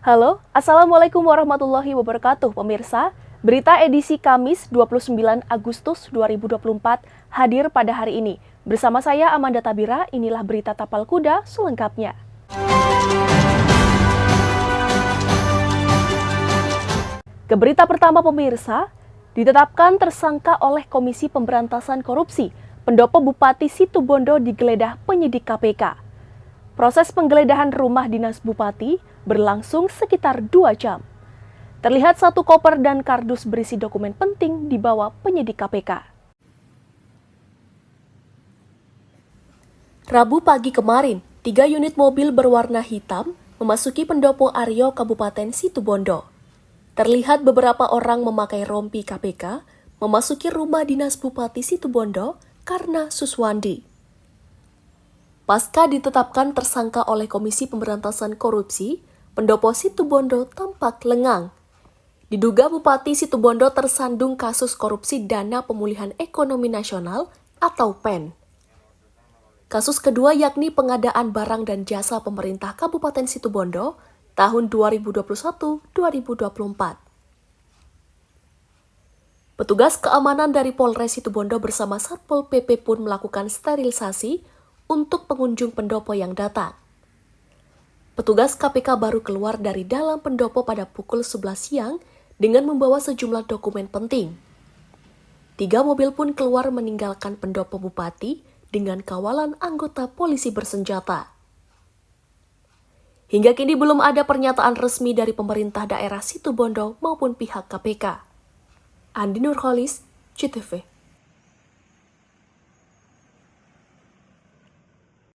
Halo, Assalamualaikum warahmatullahi wabarakatuh pemirsa. Berita edisi Kamis 29 Agustus 2024 hadir pada hari ini. Bersama saya Amanda Tabira, inilah berita Tapal Kuda selengkapnya. Ke berita pertama pemirsa, ditetapkan tersangka oleh Komisi Pemberantasan Korupsi, pendopo Bupati Situbondo digeledah penyidik KPK. Proses penggeledahan rumah dinas Bupati berlangsung sekitar 2 jam. Terlihat satu koper dan kardus berisi dokumen penting dibawa penyidik KPK. Rabu pagi kemarin, 3 unit mobil berwarna hitam memasuki pendopo Aryo Kabupaten Situbondo. Terlihat beberapa orang memakai rompi KPK memasuki rumah dinas Bupati Situbondo karena Suswandi. Pasca ditetapkan tersangka oleh Komisi Pemberantasan Korupsi, pendopo Situbondo tampak lengang. Diduga Bupati Situbondo tersandung kasus korupsi Dana Pemulihan Ekonomi Nasional atau PEN. Kasus kedua yakni pengadaan barang dan jasa pemerintah Kabupaten Situbondo tahun 2021-2024. Petugas keamanan dari Polres Situbondo bersama Satpol PP pun melakukan sterilisasi untuk pengunjung pendopo yang datang. Petugas KPK baru keluar dari dalam pendopo pada pukul 11 siang dengan membawa sejumlah dokumen penting. 3 mobil pun keluar meninggalkan pendopo Bupati dengan kawalan anggota polisi bersenjata. Hingga kini belum ada pernyataan resmi dari pemerintah daerah Situbondo maupun pihak KPK. Andi Nurholis, CTV.